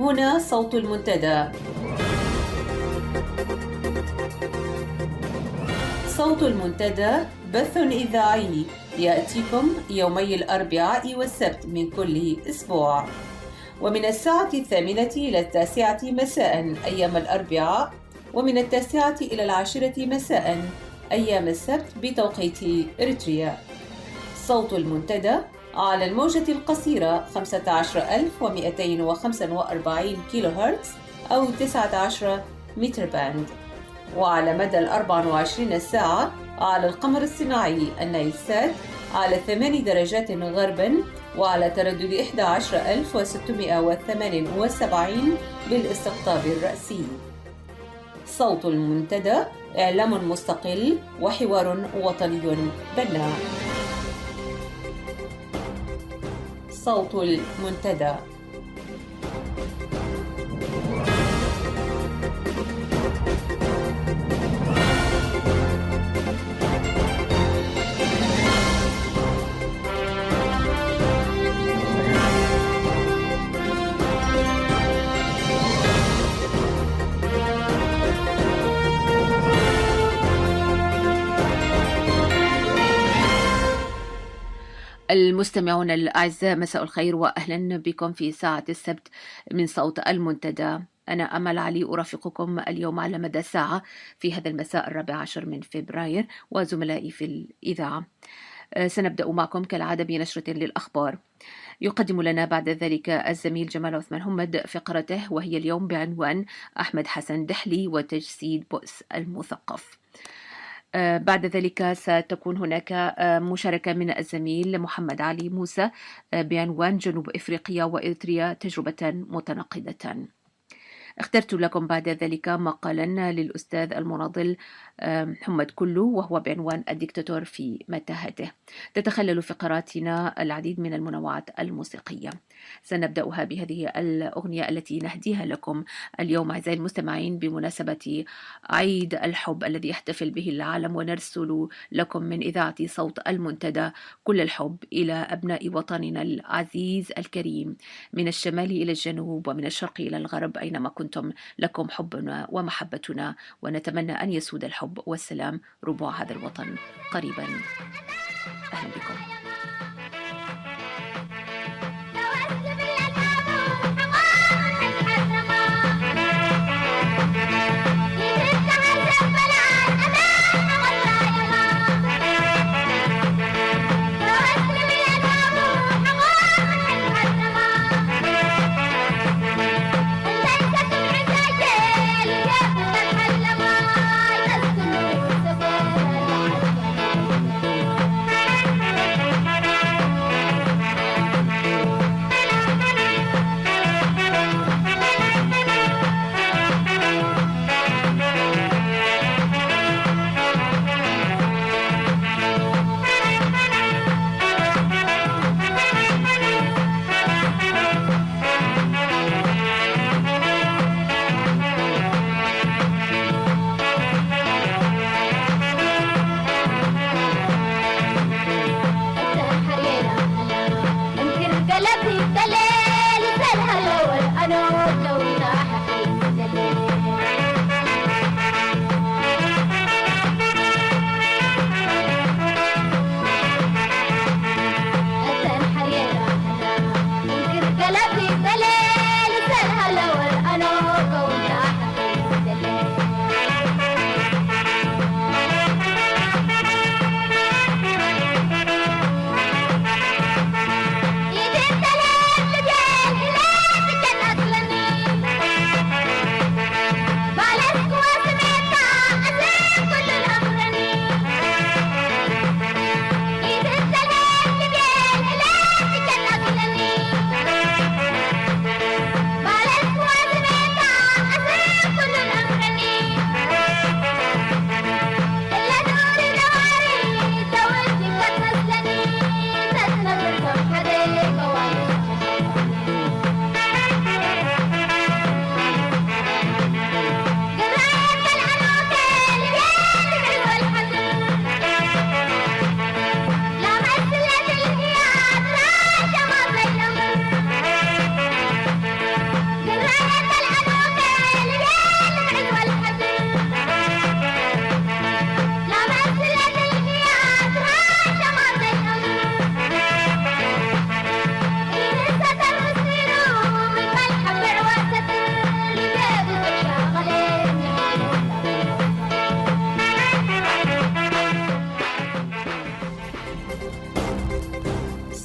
هنا صوت المنتدى. صوت المنتدى بث إذاعي يأتيكم يومي الأربعاء والسبت من كل أسبوع، ومن الساعة 8 إلى 9 مساء أيام الأربعاء، ومن 9 إلى 10 مساء أيام السبت بتوقيت إريتريا. صوت المنتدى على الموجة القصيرة 15245 كيلو هرتز أو 19 متر باند، وعلى مدى 24 ساعة على القمر الصناعي النايلسات على 8 درجات غرباً، وعلى تردد 11678 بالاستقطاب الرأسي. صوت المنتدى إعلام مستقل وحوار وطني بناء. صوت المنتدى. المستمعون الأعزاء، مساء الخير وأهلا بكم في ساعة السبت من صوت المنتدى. أنا أمل علي أرافقكم اليوم على مدى ساعة في هذا المساء 14 من فبراير، وزملائي في الإذاعة. سنبدأ معكم كالعادة بنشرة للأخبار. يقدم لنا بعد ذلك الزميل جمال عثمان همد فقرته، وهي اليوم بعنوان أحمد حسن دحلي وتجسيد بؤس المثقف. بعد ذلك ستكون هناك مشاركة من الزميل محمد علي موسى بعنوان جنوب إفريقيا وإريتريا تجربة متناقضة. اخترت لكم بعد ذلك مقالا للأستاذ المناضل محمد كلو، وهو بعنوان الدكتاتور في متاهته. تتخلل فقراتنا العديد من المنوعات الموسيقية. سنبدأها بهذه الأغنية التي نهديها لكم اليوم أعزائي المستمعين بمناسبة عيد الحب الذي يحتفل به العالم، ونرسل لكم من إذاعة صوت المنتدى كل الحب إلى أبناء وطننا العزيز الكريم، من الشمال إلى الجنوب ومن الشرق إلى الغرب، أينما كنتم لكم حبنا ومحبتنا، ونتمنى أن يسود الحب والسلام ربوع هذا الوطن قريبا. أهلا بكم.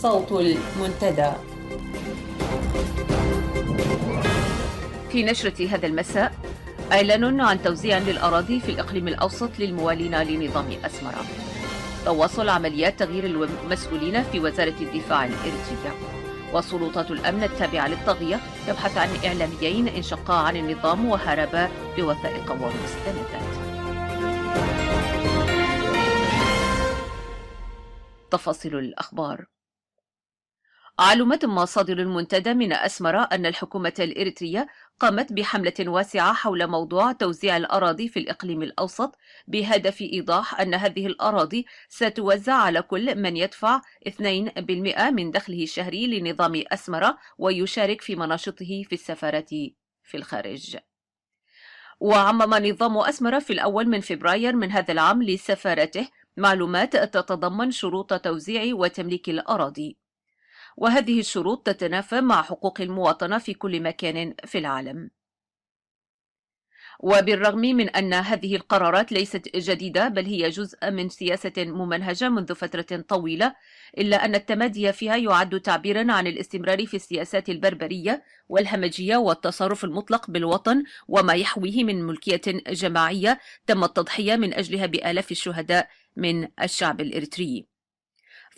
صوت المنتدى. في نشرة هذا المساء، إعلان عن توزيع للأراضي في الإقليم الأوسط للموالين لنظام أسمرة. تواصل عمليات تغيير المسؤولين في وزارة الدفاع الإريترية. وسلطات الأمن التابعة للطاغية تبحث عن إعلاميين انشقا عن النظام وهربا بوثائق ومستندات. تفاصيل الأخبار. علمت مصادر المنتدى من أسمرة أن الحكومة الإريترية قامت بحملة واسعة حول موضوع توزيع الأراضي في الإقليم الأوسط بهدف إيضاح أن هذه الأراضي ستوزع على كل من يدفع 2% من دخله الشهري لنظام أسمرة ويشارك في مناشطه في السفارات في الخارج. وعمم نظام أسمرة في الأول من فبراير من هذا العام لسفارته معلومات تتضمن شروط توزيع وتمليك الأراضي، وهذه الشروط تتنافى مع حقوق المواطنة في كل مكان في العالم. وبالرغم من أن هذه القرارات ليست جديدة بل هي جزء من سياسة ممنهجة منذ فترة طويلة، إلا أن التمادي فيها يعد تعبيرا عن الاستمرار في السياسات البربرية والهمجية والتصرف المطلق بالوطن وما يحويه من ملكية جماعية تم التضحية من أجلها بآلاف الشهداء من الشعب الإريتري.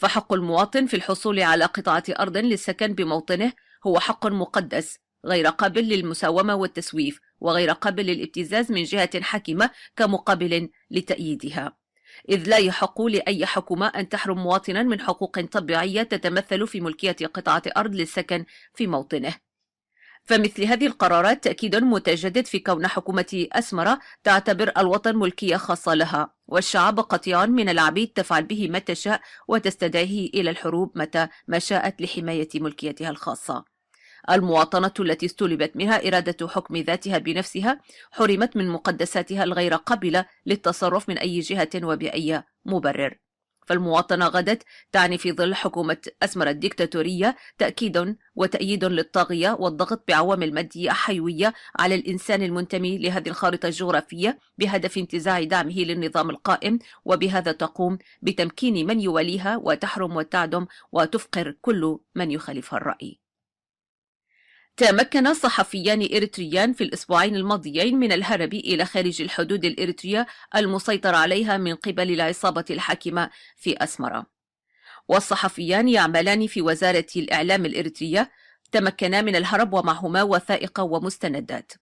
فحق المواطن في الحصول على قطعة أرض للسكن بموطنه هو حق مقدس غير قابل للمساومة والتسويف وغير قابل للابتزاز من جهة حاكمة كمقابل لتأييدها، إذ لا يحق لأي حكومة أن تحرم مواطنا من حقوق طبيعية تتمثل في ملكية قطعة أرض للسكن في موطنه. فمثل هذه القرارات تأكيد متجدد في كون حكومة أسمرة تعتبر الوطن ملكية خاصة لها، والشعب قطيع من العبيد تفعل به ما تشاء وتستدعيه إلى الحروب متى ما شاءت لحماية ملكيتها الخاصة. المواطنة التي استلبت منها إرادة حكم ذاتها بنفسها حرمت من مقدساتها الغير قابلة للتصرف من أي جهة وبأي مبرر. فالمواطنة غدت تعني في ظل حكومة أسمرة الديكتاتورية تأكيد وتأييد للطاغية والضغط بعوامل مادية حيوية على الإنسان المنتمي لهذه الخارطة الجغرافية بهدف انتزاع دعمه للنظام القائم، وبهذا تقوم بتمكين من يواليها وتحرم وتعدم وتفقر كل من يخالفها الرأي. تمكن صحفيان إريتريان في الأسبوعين الماضيين من الهرب إلى خارج الحدود الإريترية المسيطر عليها من قبل العصابة الحاكمة في أسمرة. والصحفيان يعملان في وزارة الإعلام الإريترية تمكنا من الهرب ومعهما وثائق ومستندات،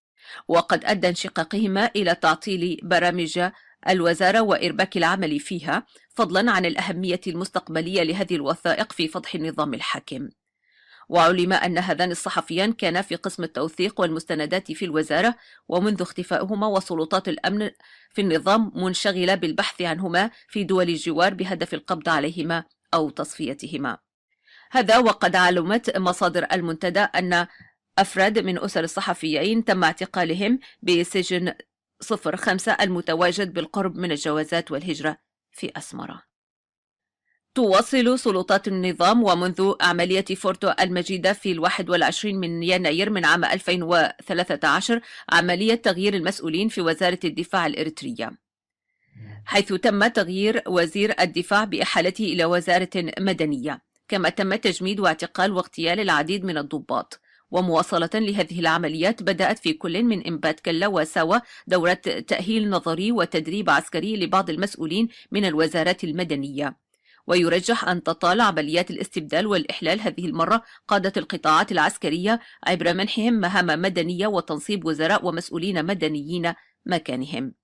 وقد أدى انشقاقهما إلى تعطيل برامج الوزارة وإرباك العمل فيها، فضلا عن الأهمية المستقبلية لهذه الوثائق في فضح النظام الحاكم. وعلم أن هذان الصحفيان كانا في قسم التوثيق والمستندات في الوزارة، ومنذ اختفائهما وسلطات الأمن في النظام منشغلة بالبحث عنهما في دول الجوار بهدف القبض عليهما أو تصفيتهما. هذا وقد علمت مصادر المنتدى أن أفراد من أسر الصحفيين تم اعتقالهم بسجن 05 المتواجد بالقرب من الجوازات والهجرة في أسمرة. تواصل سلطات النظام ومنذ عملية فورتو المجيدة في 21 من يناير من عام 2013 عملية تغيير المسؤولين في وزارة الدفاع الإريترية، حيث تم تغيير وزير الدفاع بإحالته إلى وزارة مدنية، كما تم تجميد واعتقال واغتيال العديد من الضباط. ومواصلة لهذه العمليات بدأت في كل من إنبات كلا وساوى دورات تأهيل نظري وتدريب عسكري لبعض المسؤولين من الوزارات المدنية. ويرجح أن تطال عمليات الاستبدال والإحلال هذه المرة قادة القطاعات العسكرية عبر منحهم مهام مدنية وتنصيب وزراء ومسؤولين مدنيين مكانهم.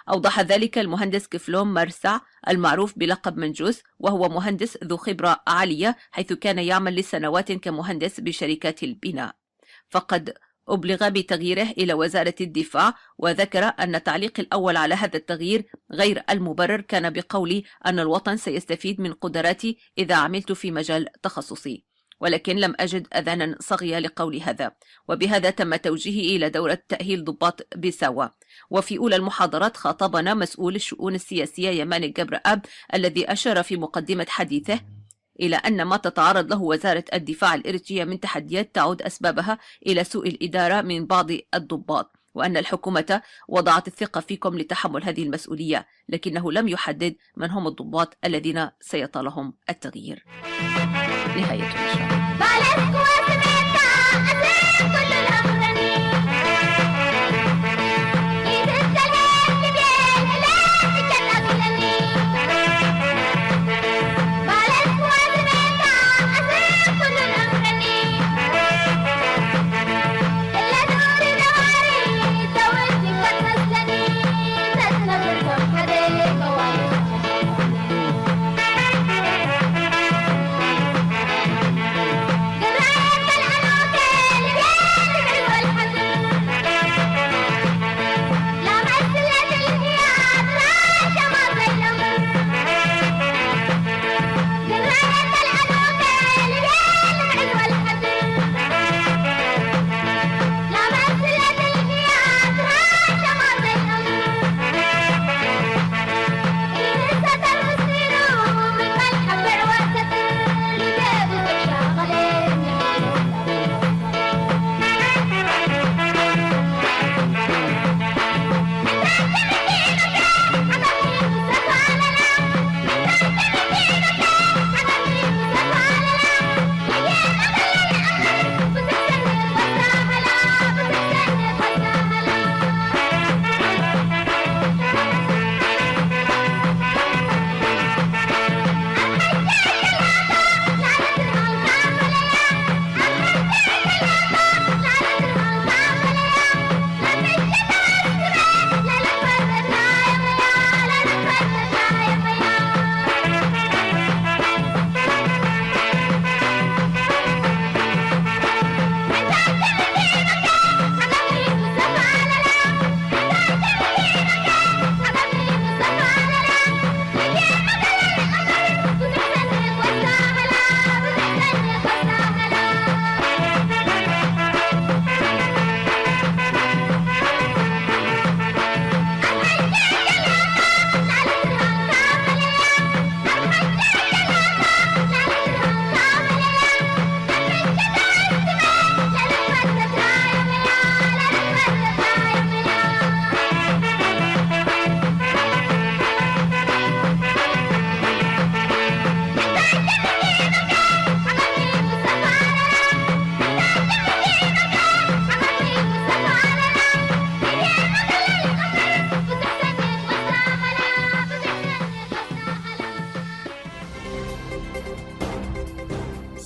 أوضح ذلك المهندس كفلوم مرسع المعروف بلقب منجوس، وهو مهندس ذو خبرة عالية حيث كان يعمل لسنوات كمهندس بشركات البناء، فقد أبلغ بتغييره إلى وزارة الدفاع. وذكر أن التعليق الأول على هذا التغيير غير المبرر كان بقول أن الوطن سيستفيد من قدراتي إذا عملت في مجال تخصصي، ولكن لم أجد أذانا صاغية لقول هذا، وبهذا تم توجيهي إلى دورة تأهيل ضباط بساوة. وفي أولى المحاضرات خاطبنا مسؤول الشؤون السياسية يماني جبر أب الذي أشار في مقدمة حديثه إلى أن ما تتعرض له وزارة الدفاع الإريترية من تحديات تعود أسبابها إلى سوء الإدارة من بعض الضباط، وأن الحكومة وضعت الثقة فيكم لتحمل هذه المسؤولية، لكنه لم يحدد من هم الضباط الذين سيطالهم التغيير. نهاية النشرة.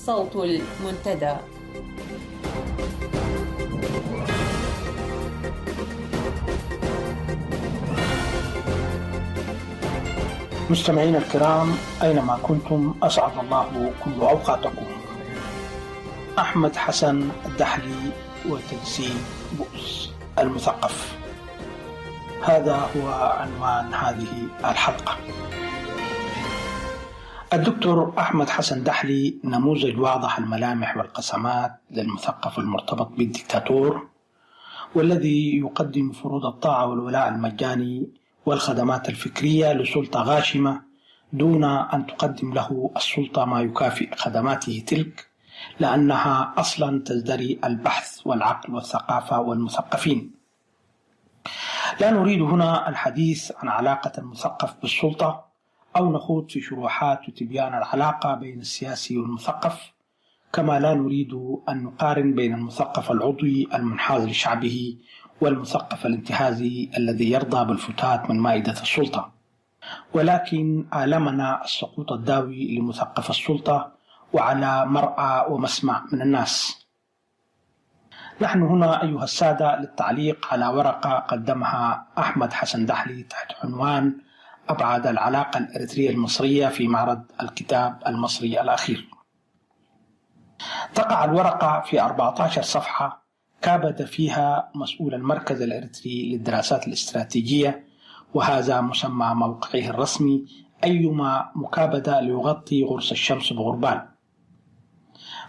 صوت المنتدى. مستمعينا الكرام أينما كنتم أسعد الله كل أوقاتكم. أحمد حسن الدحلي وتجسيد بؤس المثقف، هذا هو عنوان هذه الحلقة. الدكتور أحمد حسن دحلي نموذج واضح الملامح والقسمات للمثقف المرتبط بالدكتاتور، والذي يقدم فروض الطاعة والولاء المجاني والخدمات الفكرية لسلطة غاشمة دون أن تقدم له السلطة ما يكافئ خدماته تلك، لأنها أصلا تزدري البحث والعقل والثقافة والمثقفين. لا نريد هنا الحديث عن علاقة المثقف بالسلطة أو نخوض في شروحات وتبيان العلاقة بين السياسي والمثقف، كما لا نريد أن نقارن بين المثقف العضوي المنحاز لشعبه والمثقف الانتهازي الذي يرضى بالفتات من مائدة السلطة، ولكن آلمنا السقوط الداوي لمثقف السلطة وعلى مرأى ومسمع من الناس. نحن هنا أيها السادة للتعليق على ورقة قدمها أحمد حسن دحلي تحت عنوان أبعاد العلاقة الإريترية المصرية في معرض الكتاب المصري الأخير. تقع الورقة في 14 صفحة كابد فيها مسؤول المركز الإريتري للدراسات الاستراتيجية، وهذا مسمى موقعه الرسمي، أيما مكابدة ليغطي غرس الشمس بغربال.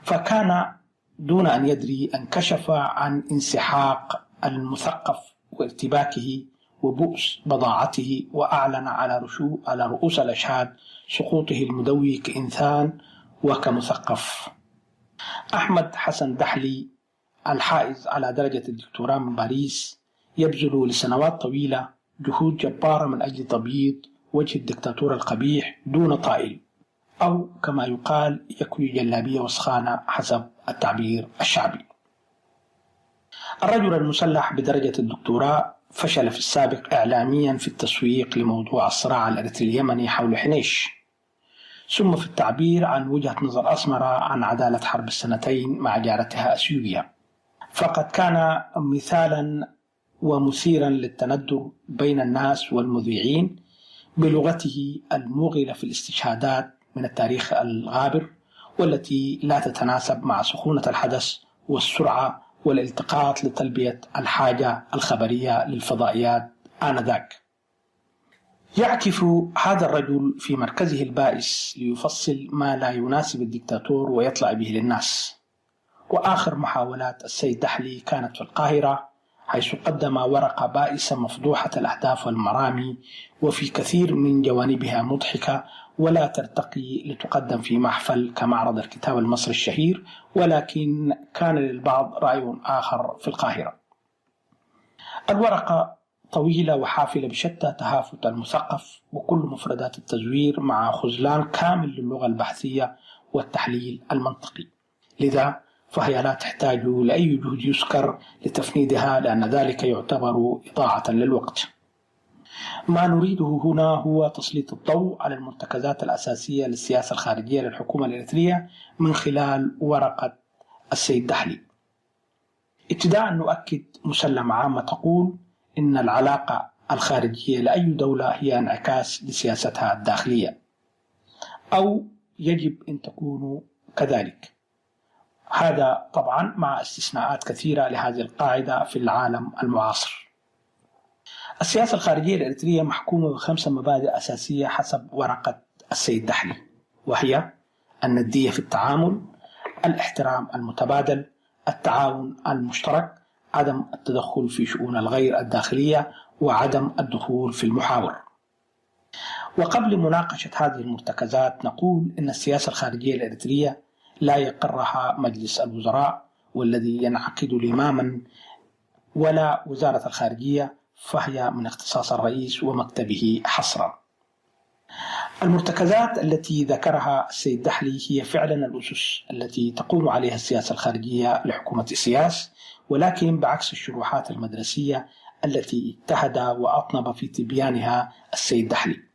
فكان دون أن يدري أن كشف عن انسحاق المثقف وارتباكه وبؤس بضاعته، وأعلن على رؤوس الأشهاد سقوطه المدوي كإنسان وكمثقف. أحمد حسن دحلي الحائز على درجة الدكتوراه من باريس يبذل لسنوات طويلة جهود جبارة من أجل تبييض وجه الدكتاتور القبيح دون طائل، أو كما يقال يكوي جلابية وسخانة حسب التعبير الشعبي. الرجل المسلح بدرجة الدكتوراه فشل في السابق إعلاميا في التسويق لموضوع الصراع الإريتري اليمني حول حنيش، ثم في التعبير عن وجهة نظر أسمرة عن عدالة حرب السنتين مع جارتها أثيوبيا، فقد كان مثالا ومثيرا للتندر بين الناس والمذيعين بلغته الموغلة في الاستشهادات من التاريخ الغابر، والتي لا تتناسب مع سخونة الحدث والسرعة والالتقاط لتلبية الحاجة الخبرية للفضائيات آنذاك. يعكف هذا الرجل في مركزه البائس ليفصل ما لا يناسب الدكتاتور ويطلع به للناس. وآخر محاولات السيد دحلي كانت في القاهرة، حيث قدم ورقة بائسة مفضوحة الأهداف والمرامي، وفي كثير من جوانبها مضحكة ولا ترتقي لتقدم في محفل كمعرض الكتاب المصري الشهير، ولكن كان للبعض رأي آخر في القاهرة. الورقة طويلة وحافلة بشتى تهافت المثقف وكل مفردات التزوير مع خذلان كامل للغة البحثية والتحليل المنطقي، لذا فهي لا تحتاج لأي جهد يسكر لتفنيدها، لأن ذلك يعتبر إضاعة للوقت. ما نريده هنا هو تسليط الضوء على المرتكزات الأساسية للسياسة الخارجية للحكومة الإريترية من خلال ورقة السيد دحلي. ابتداء نؤكد مسلمة عامة تقول إن العلاقة الخارجية لأي دولة هي انعكاس لسياستها الداخلية، أو يجب أن تكون كذلك. هذا طبعا مع استثناءات كثيرة لهذه القاعدة في العالم المعاصر. السياسة الخارجية الإريترية محكومة ب5 مبادئ أساسية حسب ورقة السيد دحلي، وهي الندية في التعامل، الاحترام المتبادل، التعاون المشترك، عدم التدخل في شؤون الغير الداخلية، وعدم الدخول في المحاور. وقبل مناقشة هذه المرتكزات نقول إن السياسة الخارجية الإريترية لا يقرها مجلس الوزراء والذي ينعقد لماما، ولا وزارة الخارجية، فهي من اختصاص الرئيس ومكتبه حصرا. المرتكزات التي ذكرها السيد دحلي هي فعلا الأسس التي تقوم عليها السياسة الخارجية لحكومة السياس، ولكن بعكس الشروحات المدرسية التي اجتهد وأطنب في تبيانها السيد دحلي.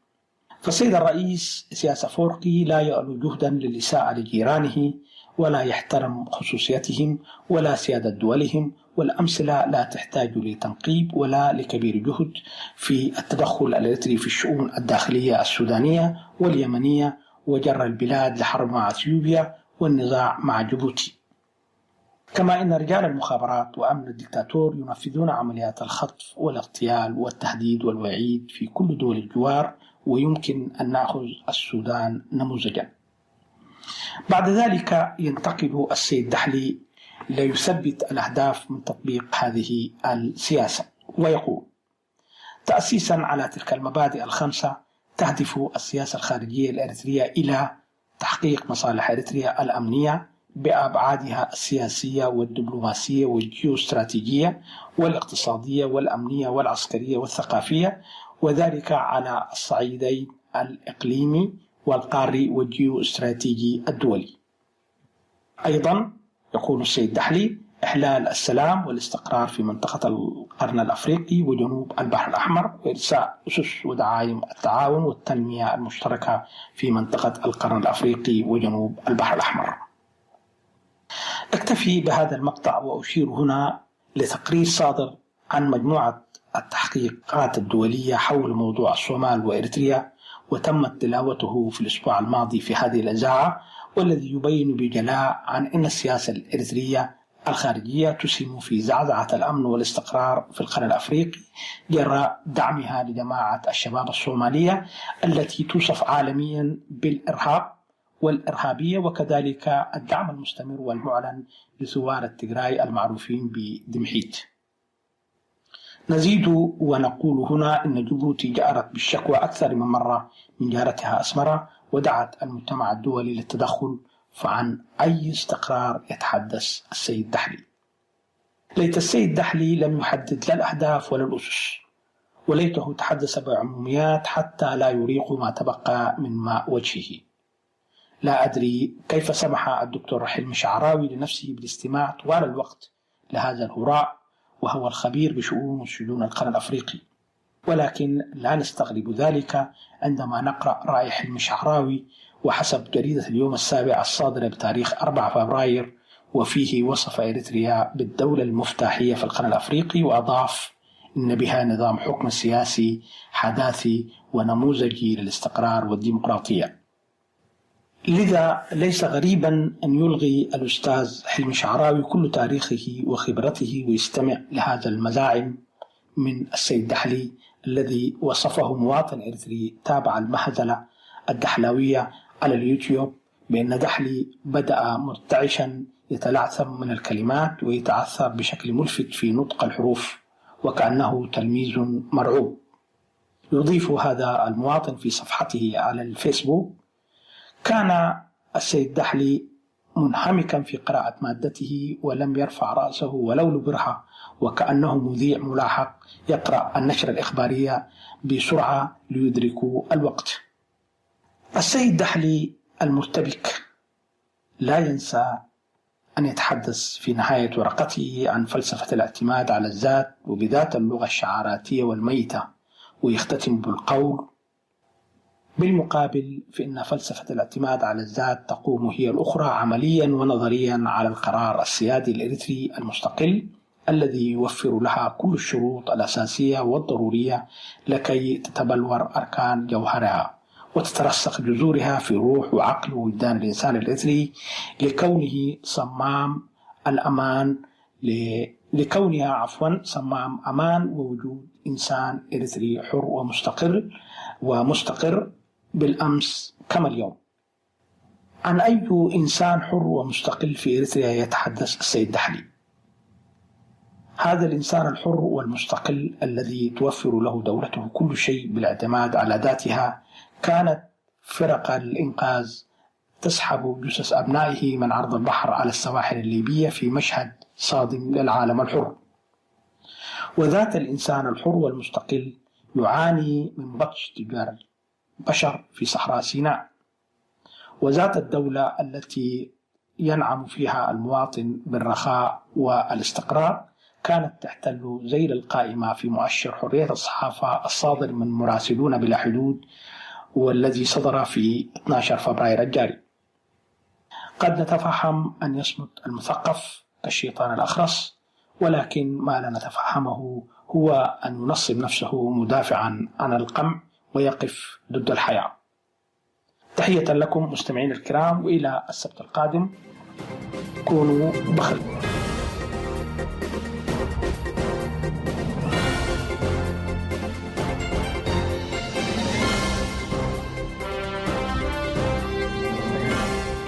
فالسيد الرئيس إسياس أفورقي لا يألو جهدا للإساءة لجيرانه، ولا يحترم خصوصيتهم ولا سيادة دولهم، والأمثلة لا تحتاج لتنقيب ولا لكبير جهد في التدخل الإريتري في الشؤون الداخلية السودانية واليمنية، وجر البلاد لحرب مع أثيوبيا والنزاع مع جيبوتي. كما إن رجال المخابرات وأمن الدكتاتور ينفذون عمليات الخطف والاغتيال والتهديد والوعيد في كل دول الجوار، ويمكن أن نأخذ السودان نموذجا. بعد ذلك ينتقل السيد دحلي ليثبت الأهداف من تطبيق هذه السياسة، ويقول: تأسيسا على تلك المبادئ ال5 تهدف السياسة الخارجية الإريترية إلى تحقيق مصالح إريتريا الأمنية بأبعادها السياسية والدبلوماسية والجيوستراتيجية والاقتصادية والأمنية والعسكرية والثقافية، وذلك على الصعيدين الإقليمي والقاري والجيوستراتيجي الدولي. أيضا يقول السيد دحلي: إحلال السلام والاستقرار في منطقة القرن الأفريقي وجنوب البحر الأحمر، وإرساء أسس ودعائم التعاون والتنمية المشتركة في منطقة القرن الأفريقي وجنوب البحر الأحمر. أكتفي بهذا المقطع وأشير هنا لتقرير صادر عن مجموعة التحقيقات الدولية حول موضوع الصومال وإريتريا، وتمت تلاوته في الأسبوع الماضي في هذه الإذاعة، والذي يبين بجلاء عن أن السياسة الإريترية الخارجية تسهم في زعزعة الأمن والاستقرار في القرن الأفريقي جراء دعمها لجماعة الشباب الصومالية التي توصف عالميا بالإرهاب والإرهابية، وكذلك الدعم المستمر والمعلن لثوار التجراي المعروفين بدمحيت. نزيد ونقول هنا إن جيبوتي جأرت بالشكوى أكثر من مرة من جارتها أسمرة، ودعت المجتمع الدولي للتدخل، فعن أي استقرار يتحدث السيد دحلي؟ ليت السيد دحلي لم يحدد لا الأهداف ولا الأسس، وليته تحدث بعموميات حتى لا يريق ما تبقى من ماء وجهه. لا أدري كيف سمح الدكتور حلمي شعراوي لنفسه بالاستماع طوال الوقت لهذا الهراء وهو الخبير بشؤون وسجون القرن الأفريقي، ولكن لا نستغرب ذلك عندما نقرأ رأي حلمي شعراوي وحسب جريدة اليوم السابع الصادرة بتاريخ 4 فبراير، وفيه وصف إريتريا بالدولة المفتاحية في القرن الأفريقي، وأضاف إن بها نظام حكم سياسي حداثي ونموذجي للاستقرار والديمقراطية. لذا ليس غريبا أن يلغي الأستاذ حلمي شعراوي كل تاريخه وخبرته ويستمع لهذا المزاعم من السيد دحلي الذي وصفه مواطن إريتري تابع المهزلة الدحلاوية على اليوتيوب بأن دحلي بدأ مرتعشا يتلعثم من الكلمات ويتعثر بشكل ملفت في نطق الحروف وكأنه تلميذ مرعوب. يضيف هذا المواطن في صفحته على الفيسبوك: كان السيد دحلي منهمكا في قراءة مادته ولم يرفع رأسه ولو لبرهة، وكأنه مذيع ملاحق يقرأ النشرة الإخبارية بسرعة ليدرك الوقت. السيد دحلي المرتبك لا ينسى أن يتحدث في نهاية ورقته عن فلسفة الاعتماد على الذات وبذات اللغة الشعاراتية والميتة، ويختتم بالقول: بالمقابل فإن فلسفة الاعتماد على الذات تقوم هي الأخرى عمليا ونظريا على القرار السيادي الإريتري المستقل الذي يوفر لها كل الشروط الأساسية والضرورية لكي تتبلور أركان جوهرها وتترسخ جذورها في روح وعقل ووجدان الإنسان الإريتري لكونها صمام أمان ووجود إنسان إريتري حر ومستقر بالأمس كما اليوم. عن أي إنسان حر ومستقل في إريتريا يتحدث السيد دحلي؟ هذا الإنسان الحر والمستقل الذي توفر له دولته كل شيء بالاعتماد على ذاتها. كانت فرق الإنقاذ تسحب جثث أبنائه من عرض البحر على السواحل الليبية في مشهد صادم للعالم الحر. وذات الإنسان الحر والمستقل يعاني من بطش تجار البشر في صحراء سيناء. وذات الدولة التي ينعم فيها المواطن بالرخاء والاستقرار كانت تحتل ذيل القائمة في مؤشر حرية الصحافة الصادر من مراسلون بلا حدود والذي صدر في 12 فبراير الجاري. قد نتفهم أن يصمت المثقف كالشيطان الأخرس، ولكن ما لا نتفهمه هو أن ينصب نفسه مدافعا عن القمع ويقف ضد الحياة. تحية لكم مستمعين الكرام، وإلى السبت القادم، كونوا بخير.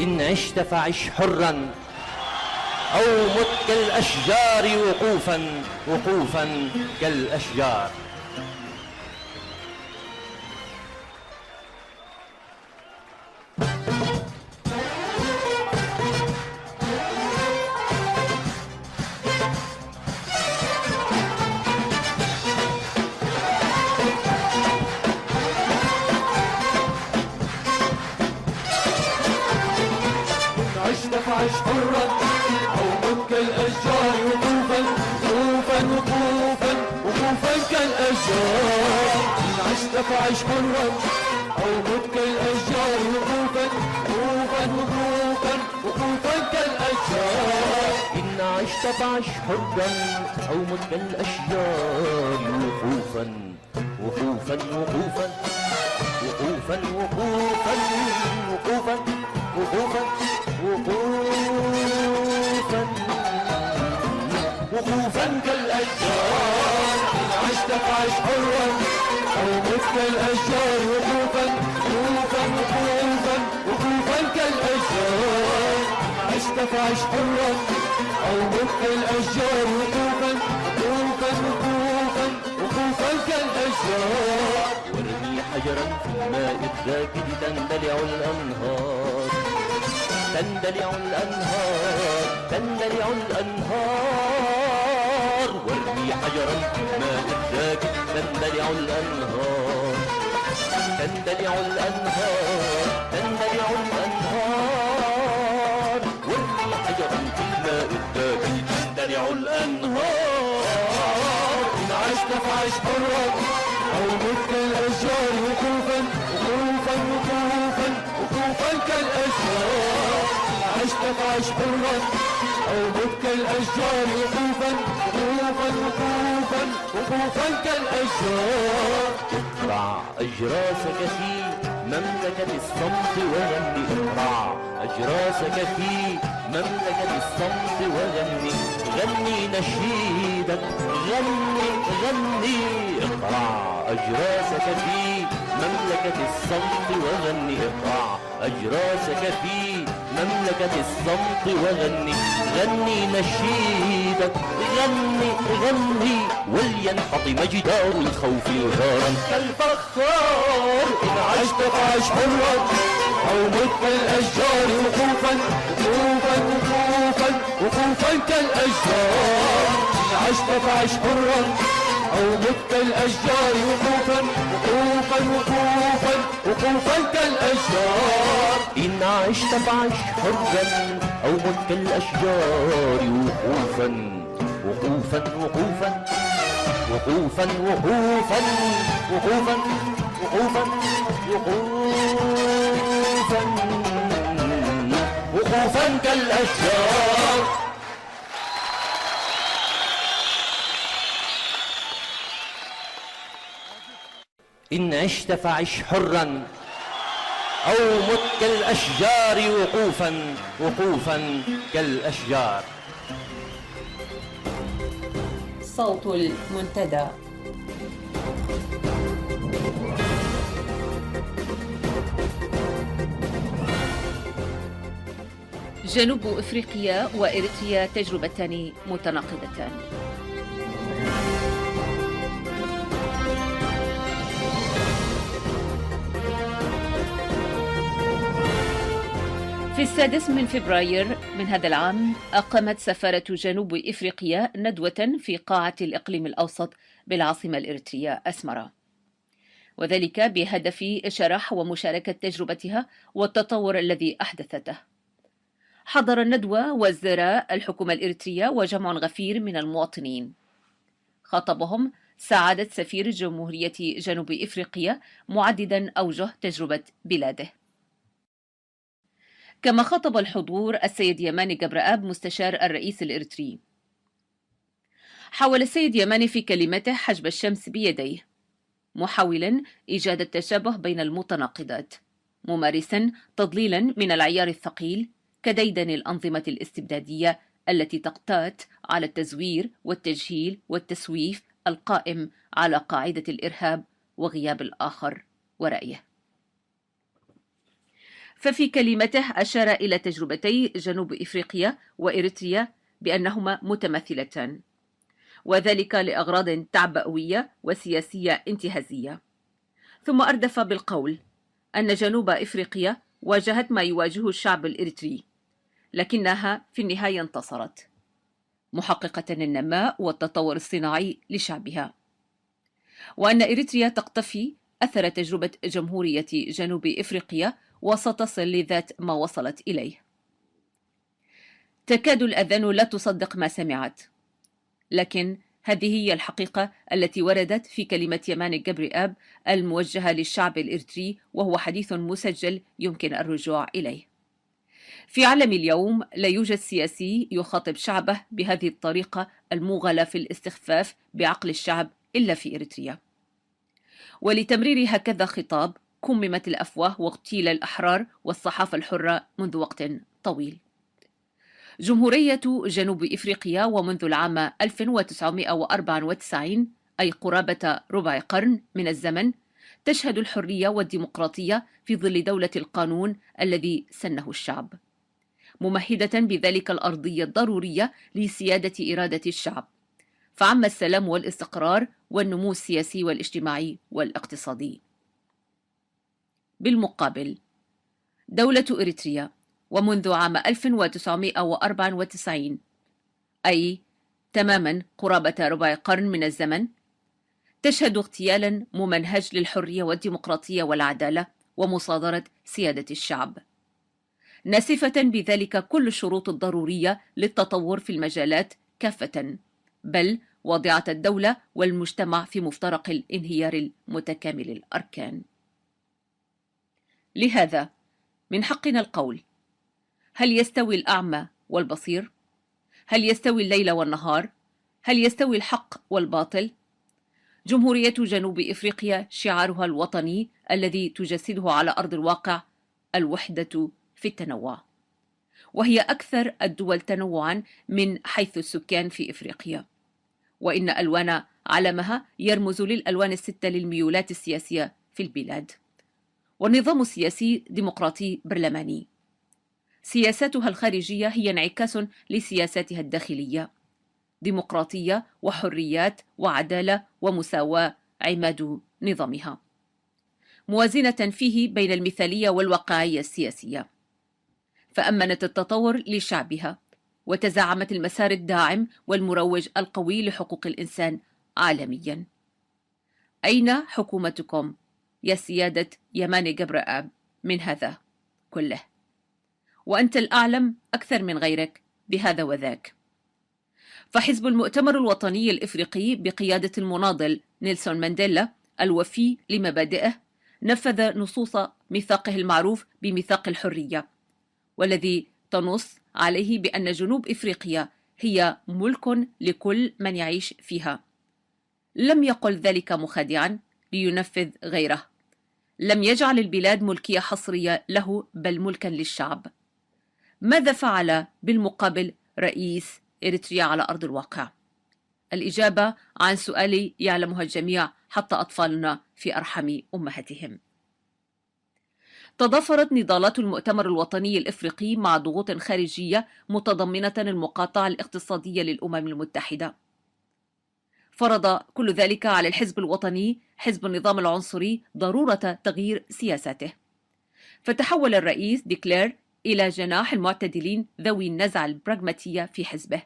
إن عشت فعش حرا أو مت كالأشجار وقوفا كالأشجار. فعش حرا أو مت كالأشجار وقوفا كالأشجار. إن عشت فعش حرا أو مت كالأشجار وقوفا كالأشجار. إن عشت فعش حرا أو مت كالأشجار وقوفا كالأشجار. إن عشت فعش حرا أو مت كالأشجار وقوفا كالأشجار. عشت فعش حرا أو مت كالأشجار وقوفا كالأشجار. وارمي حجرا في الماء الراكد تندلع الأنهار وارمي حجرا ما أدراك تندلع الأنهار تندلع الأنهار تندلع الأنهار وارمي حجرا ما أدراك تندلع الأنهار إن عشت فعش حرا أو مت كالأشجار وقوفا وقوفا وقوفا وقوفا كالأشجار عشت فعش حرا أو مت كالأشجار وقوفا وقوفا وقوفا وقوفا كالأشجار اقرع أجراسك في مملكة الصمت وغني اقرع أجراسك في مملكة الصمت وغني غني نشيدك غني غني اقرع أجراسك في مملكة الصمت وغني اقرع أجراسك في مملكة الصمت وغني غني نشيدك غني غني ولينحطم جدار الخوف غارا كالفخار إن عشت فعش حرا أو مت كالأشجار وقوفا وقوفا وقوفا وقوفا كالأشجار إن عشت فعش حرا أو مت كالأشجار وقوفا وقوفا وقوفا وقوفا كالأشجار إن عشت فعش حرا أو مت كالأشجار وقوفا وقوفا وقوفا وقوفا وقوفا وقوفا وقوفا وقوفا وقوفا كالأشجار إن عشت فعش حرا أو مت كالأشجار وقوفا وقوفا كالأشجار. صوت المنتدى. جنوب إفريقيا وإريتريا تجربتان متناقضتان. في 6 فبراير من هذا العام أقامت سفارة جنوب إفريقيا ندوة في قاعة الإقليم الأوسط بالعاصمة الإريترية أسمرة، وذلك بهدف شرح ومشاركة تجربتها والتطور الذي أحدثته. حضر الندوة وزراء الحكومة الإريترية وجمع غفير من المواطنين. خاطبهم سعادة سفير جمهورية جنوب إفريقيا معددا أوجه تجربة بلاده. كما خاطب الحضور السيد يماني جبرآب مستشار الرئيس الإريتري. حاول السيد يماني في كلمته حجب الشمس بيديه، محاولا إيجاد التشابه بين المتناقضات، ممارسا تضليلا من العيار الثقيل كديدن الأنظمة الاستبدادية التي تقتات على التزوير والتجهيل والتسويف القائم على قاعدة الإرهاب وغياب الآخر ورأيه. ففي كلمته أشار إلى تجربتي جنوب إفريقيا وإريتريا بأنهما متماثلتان، وذلك لأغراض تعبئوية وسياسية انتهازية. ثم أردف بالقول أن جنوب إفريقيا واجهت ما يواجهه الشعب الإريتري، لكنها في النهاية انتصرت، محققة النماء والتطور الصناعي لشعبها، وأن إريتريا تقتفي أثر تجربة جمهورية جنوب إفريقيا وستصل لذات ما وصلت إليه. تكاد الأذان لا تصدق ما سمعت، لكن هذه هي الحقيقة التي وردت في كلمة يماني جبرآب الموجهة للشعب الإريتري، وهو حديث مسجل يمكن الرجوع إليه. في عالم اليوم لا يوجد سياسي يخاطب شعبه بهذه الطريقة الموغلة في الاستخفاف بعقل الشعب إلا في إريتريا. ولتمرير هكذا خطاب كممت الأفواه واغتيل الأحرار والصحافة الحرة منذ وقت طويل. جمهورية جنوب إفريقيا ومنذ العام 1994، أي قرابة ربع قرن من الزمن، تشهد الحرية والديمقراطية في ظل دولة القانون الذي سنه الشعب، ممهدة بذلك الأرضية الضرورية لسيادة إرادة الشعب، فعم السلام والاستقرار والنمو السياسي والاجتماعي والاقتصادي. بالمقابل، دولة إريتريا ومنذ عام 1994، أي تماما قرابة ربع قرن من الزمن، تشهد اغتيالا ممنهج للحرية والديمقراطية والعدالة ومصادرة سيادة الشعب، ناسفة بذلك كل الشروط الضرورية للتطور في المجالات كافة، بل وضعت الدولة والمجتمع في مفترق الانهيار المتكامل الأركان. لهذا من حقنا القول: هل يستوي الأعمى والبصير؟ هل يستوي الليل والنهار؟ هل يستوي الحق والباطل؟ جمهورية جنوب إفريقيا شعارها الوطني الذي تجسده على أرض الواقع الوحدة في التنوع، وهي أكثر الدول تنوعا من حيث السكان في إفريقيا، وإن ألوان علمها يرمز للألوان الستة للميولات السياسية في البلاد. والنظام السياسي ديمقراطي برلماني، سياساتها الخارجية هي انعكاس لسياساتها الداخلية، ديمقراطية وحريات وعدالة ومساواة عماد نظامها، موازنة فيه بين المثالية والواقعية السياسية، فأمنت التطور لشعبها وتزعمت المسار الداعم والمروج القوي لحقوق الإنسان عالميا. أين حكومتكم يا سيادة يماني جبرآب من هذا كله؟ وأنت الأعلم أكثر من غيرك بهذا وذاك. فحزب المؤتمر الوطني الإفريقي بقيادة المناضل نيلسون مانديلا الوفي لمبادئه نفذ نصوص ميثاقه المعروف بميثاق الحرية، والذي تنص عليه بأن جنوب إفريقيا هي ملك لكل من يعيش فيها. لم يقل ذلك مخادعا لينفذ غيره، لم يجعل البلاد ملكية حصرية له بل ملكا للشعب. ماذا فعل بالمقابل رئيس إريتريا على أرض الواقع؟ الإجابة عن سؤالي يعلمها الجميع حتى أطفالنا في أرحام أمهاتهم. تضافرت نضالات المؤتمر الوطني الإفريقي مع ضغوط خارجية متضمنة المقاطعة الاقتصادية للأمم المتحدة. فرض كل ذلك على الحزب الوطني حزب النظام العنصري ضرورة تغيير سياساته، فتحول الرئيس ديكلير إلى جناح المعتدلين ذوي النزعة البراغماتية في حزبه.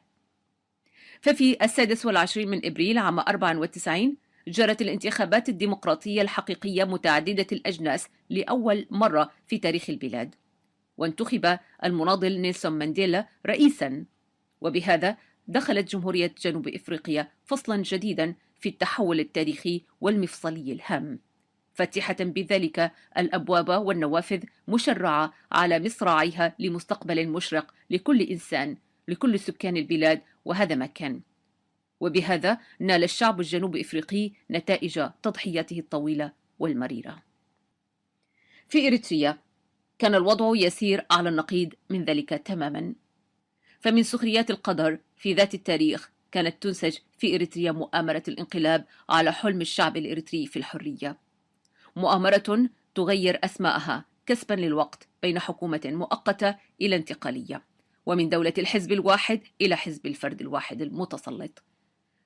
ففي 26 من إبريل عام 94 جرت الانتخابات الديمقراطية الحقيقية متعددة الأجناس لأول مرة في تاريخ البلاد، وانتخب المناضل نيلسون مانديلا رئيسا، وبهذا دخلت جمهورية جنوب إفريقيا فصلا جديدا في التحول التاريخي والمفصلي الهام، فاتحة بذلك الأبواب والنوافذ مشرعة على مصراعيها لمستقبل مشرق لكل إنسان، لكل سكان البلاد، وهذا ما كان. وبهذا نال الشعب الجنوب إفريقي نتائج تضحياته الطويلة والمريرة. في إريتريا كان الوضع يسير على النقيض من ذلك تماما، فمن سخريات القدر في ذات التاريخ كانت تنسج في إريتريا مؤامرة الانقلاب على حلم الشعب الإريتري في الحرية، مؤامرة تغير أسماءها كسبا للوقت بين حكومة مؤقتة إلى انتقالية، ومن دولة الحزب الواحد إلى حزب الفرد الواحد المتسلط.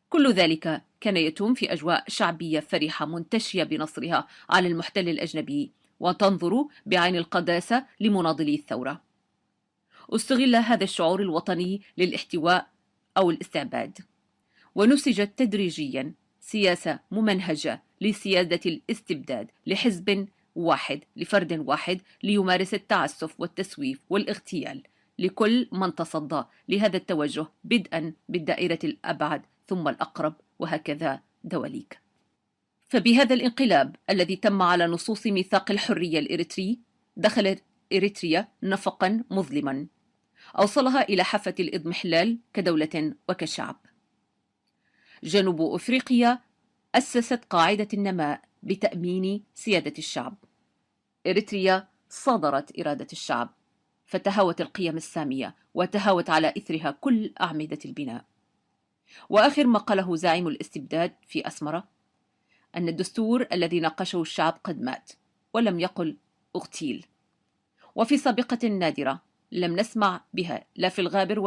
كل ذلك كان يتم في أجواء شعبية فرحة منتشية بنصرها على المحتل الأجنبي وتنظر بعين القداسة لمناضلي الثورة. استغل هذا الشعور الوطني للاحتواء أو الاستعباد، ونسجت تدريجيا سياسة ممنهجة لسيادة الاستبداد لحزب واحد لفرد واحد ليمارس التعسف والتسويف والاغتيال لكل من تصدى لهذا التوجه، بدءا بالدائرة الأبعد ثم الأقرب، وهكذا دواليك. فبهذا الانقلاب الذي تم على نصوص ميثاق الحرية الإريتري دخلت إريتريا نفقا مظلما أوصلها إلى حافة الإضمحلال كدولة وكشعب. جنوب أفريقيا أسست قاعدة النماء بتأمين سيادة الشعب. إريتريا صادرت إرادة الشعب، فتهاوت القيم السامية وتهاوت على إثرها كل أعمدة البناء. وآخر ما قاله زعيم الاستبداد في أسمرة أن الدستور الذي ناقشه الشعب قد مات، ولم يقل اغتيل. وفي سابقة نادرة لم نسمع بها لا في الغابر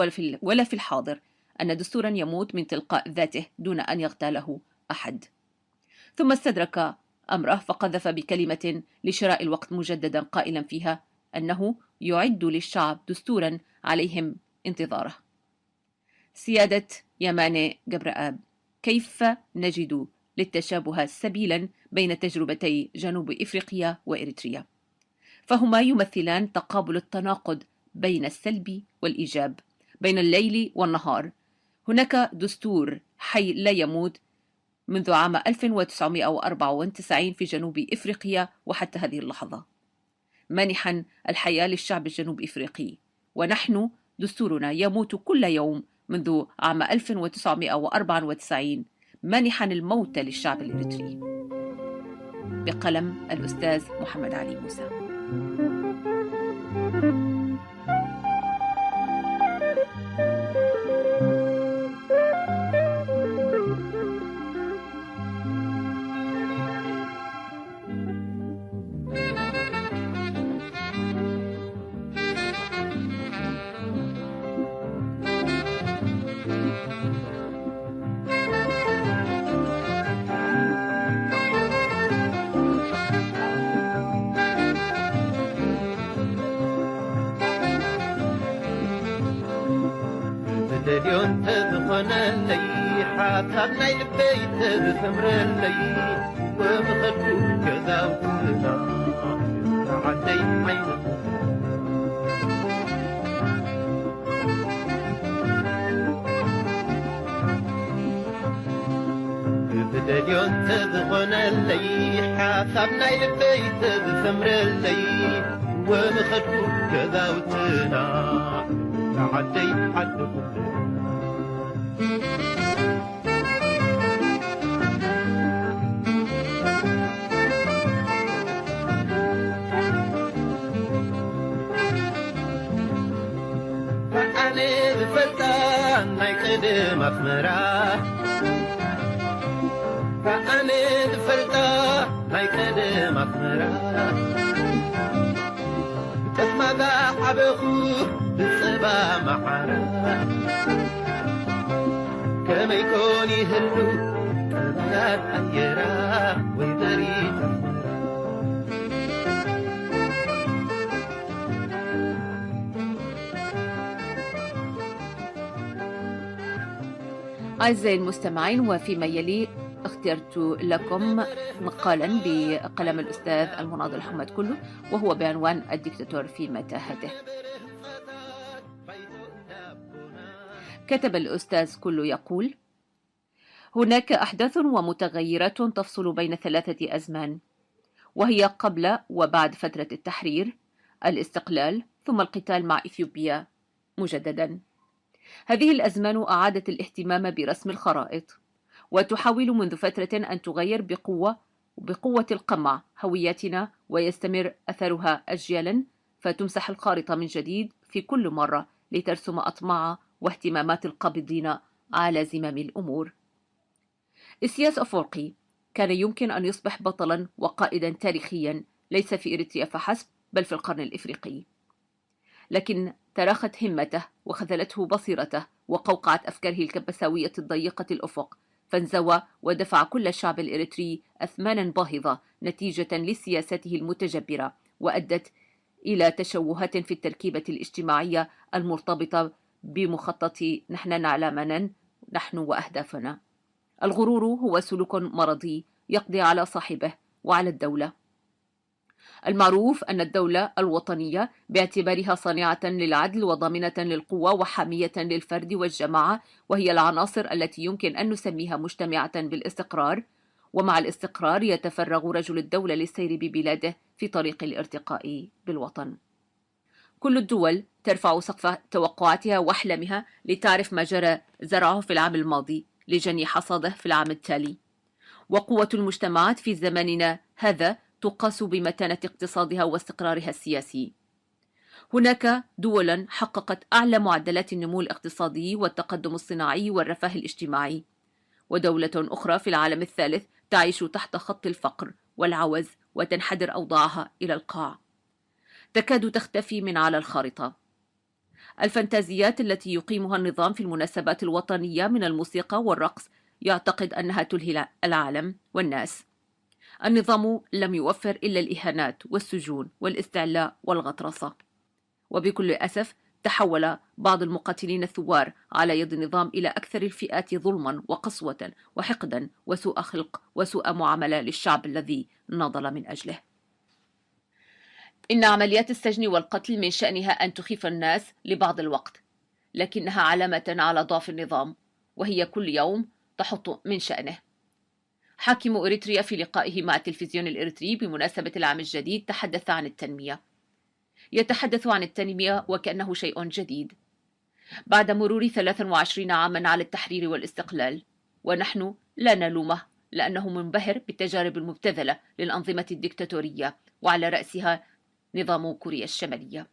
ولا في الحاضر أن دستورا يموت من تلقاء ذاته دون أن يغتاله أحد. ثم استدرك أمره فقذف بكلمة لشراء الوقت مجددا قائلا فيها أنه يعد للشعب دستورا عليهم انتظاره. سيادة يماني جبرآب، كيف نجد للتشابه سبيلا بين تجربتي جنوب إفريقيا وإريتريا؟ فهما يمثلان تقابل التناقض بين السلب والإيجاب، بين الليل والنهار. هناك دستور حي لا يموت منذ عام 1994 في جنوب إفريقيا وحتى هذه اللحظة، مانحا الحياة للشعب الجنوب إفريقي، ونحن دستورنا يموت كل يوم منذ عام 1994 مانحا الموت للشعب الإريتري. بقلم الأستاذ محمد علي موسى. دليون تدخن اللي حاتبنا البيت تثمر اللي ومخدو كذا وكذا عدي عين دليون تدخن اللي حاتبنا البيت تثمر اللي ومخدو كذا وكذا عدي عدو فأنا بفتان ما يقدم أثمرة فأنا بفتان ما يقدم أثمرة تسمى ذا حبخو بالصبا محرة كما يكون يهلو كبيات أيرا ويدري أعزائي المستمعين، وفيما يلي اخترت لكم مقالا بقلم الأستاذ المناضل حمد كلو، وهو بعنوان الدكتاتور في متاهته. كتب الأستاذ كلو يقول: هناك أحداث ومتغيرات تفصل بين ثلاثة أزمان، وهي قبل وبعد فترة التحرير، الاستقلال، ثم القتال مع إثيوبيا مجددا. هذه الأزمان أعادت الاهتمام برسم الخرائط، وتحاول منذ فترة أن تغير بقوة القمع هوياتنا، ويستمر أثرها أجيالا، فتمسح الخارطة من جديد في كل مرة لترسم أطماع واهتمامات القابضين على زمام الأمور. إسياس أفورقي كان يمكن أن يصبح بطلا وقائدا تاريخيا، ليس في إريتريا فحسب بل في القرن الإفريقي، لكن تراخت همته وخذلته بصيرته وقوقعت أفكاره الكبساوية الضيقة الأفق، فانزوى ودفع كل الشعب الإريتري أثمانا باهظة نتيجة لسياسته المتجبرة، وأدت إلى تشوهات في التركيبة الاجتماعية المرتبطة بمخطط نحن نعلم نحن وأهدافنا. الغرور هو سلوك مرضي يقضي على صاحبه وعلى الدولة. المعروف أن الدولة الوطنية باعتبارها صانعة للعدل وضامنة للقوة وحامية للفرد والجماعة، وهي العناصر التي يمكن أن نسميها مجتمعة بالاستقرار، ومع الاستقرار يتفرغ رجل الدولة للسير ببلاده في طريق الارتقاء بالوطن. كل الدول ترفع سقف توقعاتها وأحلامها لتعرف ما جرى زرعه في العام الماضي لجني حصاده في العام التالي، وقوة المجتمعات في زماننا هذا تقاس بمتانة اقتصادها واستقرارها السياسي. هناك دولا حققت أعلى معدلات النمو الاقتصادي والتقدم الصناعي والرفاه الاجتماعي، ودولة أخرى في العالم الثالث تعيش تحت خط الفقر والعوز وتنحدر أوضاعها إلى القاع، تكاد تختفي من على الخارطة. الفانتازيات التي يقيمها النظام في المناسبات الوطنية من الموسيقى والرقص يعتقد أنها تلهي العالم والناس. النظام لم يوفر إلا الإهانات والسجون والاستعلاء والغطرسة، وبكل أسف تحول بعض المقاتلين الثوار على يد النظام إلى أكثر الفئات ظلما وقسوة وحقدا وسوء خلق وسوء معاملة للشعب الذي ناضل من أجله. إن عمليات السجن والقتل من شأنها أن تخيف الناس لبعض الوقت، لكنها علامة على ضعف النظام، وهي كل يوم تحط من شأنه. حاكم إريتريا في لقائه مع التلفزيون الإريتري بمناسبة العام الجديد تحدث عن التنمية. يتحدث عن التنمية وكأنه شيء جديد بعد مرور 23 عاما على التحرير والاستقلال، ونحن لا نلومه لأنه منبهر بالتجارب المبتذلة للأنظمة الدكتاتورية وعلى رأسها نظام كوريا الشمالية.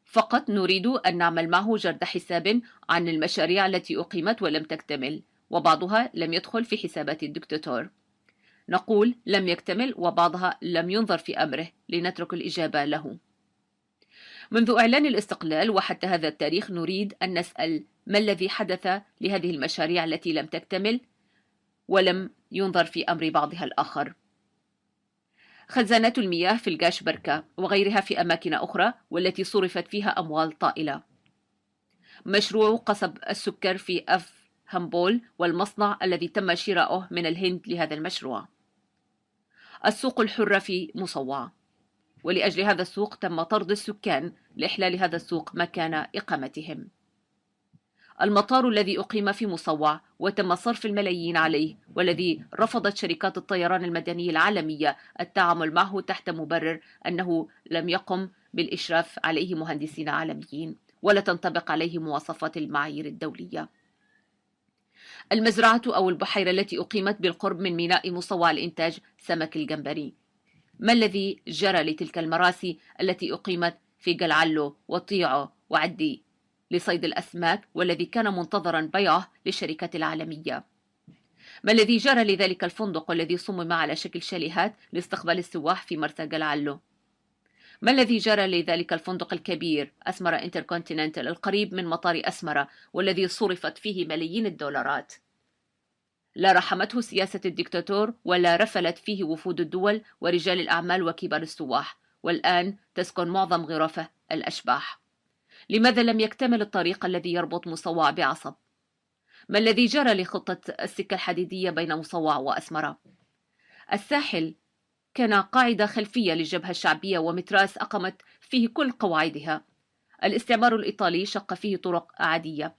فقط نريد أن نعمل معه جرد حساب عن المشاريع التي أقيمت ولم تكتمل، وبعضها لم يدخل في حسابات الدكتاتور. نقول لم يكتمل وبعضها لم ينظر في أمره، لنترك الإجابة له. منذ إعلان الاستقلال وحتى هذا التاريخ نريد أن نسأل ما الذي حدث لهذه المشاريع التي لم تكتمل ولم ينظر في أمر بعضها الآخر. خزانات المياه في الجاش بركة وغيرها في أماكن أخرى والتي صرفت فيها أموال طائلة. مشروع قصب السكر في همبول والمصنع الذي تم شراؤه من الهند لهذا المشروع. السوق الحرة في مصوع، ولأجل هذا السوق تم طرد السكان لإحلال هذا السوق مكان إقامتهم. المطار الذي أقيم في مصوع وتم صرف الملايين عليه، والذي رفضت شركات الطيران المدني العالمية التعامل معه تحت مبرر أنه لم يقم بالإشراف عليه مهندسين عالميين ولا تنطبق عليه مواصفات المعايير الدولية. المزرعة أو البحيرة التي أقيمت بالقرب من ميناء مصوع لإنتاج سمك الجمبري. ما الذي جرى لتلك المراسي التي أقيمت في جلعلو وطيعو وعدي لصيد الأسماك والذي كان منتظرا بيعه للشركات العالمية؟ ما الذي جرى لذلك الفندق والذي صمم على شكل شاليهات لاستقبال السواح في مرسى جلعلو؟ ما الذي جرى لذلك الفندق الكبير أسمرة انتركونتيننتال القريب من مطار أسمرة والذي صرفت فيه ملايين الدولارات؟ لا رحمته سياسة الدكتاتور ولا رفلت فيه وفود الدول ورجال الأعمال وكبار السواح، والآن تسكن معظم غرفه الأشباح. لماذا لم يكتمل الطريق الذي يربط مصوع بعصب؟ ما الذي جرى لخطة السكة الحديدية بين مصوع وأسمرة؟ الساحل كان قاعدة خلفية للجبهة الشعبية ومتراس أقمت فيه كل قواعدها. الاستعمار الإيطالي شق فيه طرق عادية،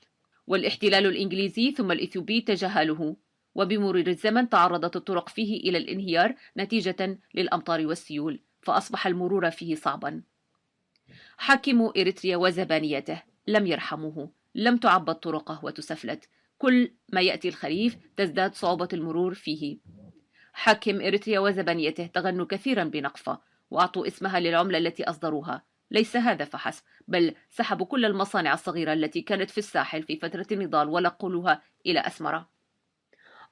والاحتلال الإنجليزي ثم الإثيوبي تجاهله، وبمرور الزمن تعرضت الطرق فيه إلى الانهيار نتيجة للأمطار والسيول، فأصبح المرور فيه صعبا. حاكم إريتريا وزبانيته لم يرحموه، لم تعبد طرقه وتسفلت، كل ما يأتي الخريف تزداد صعوبة المرور فيه. حاكم إريتريا وزبانيته تغنوا كثيرا بنقفة وأعطوا اسمها للعملة التي أصدروها. ليس هذا فحسب، بل سحبوا كل المصانع الصغيرة التي كانت في الساحل في فترة النضال ونقلوها إلى أسمرة.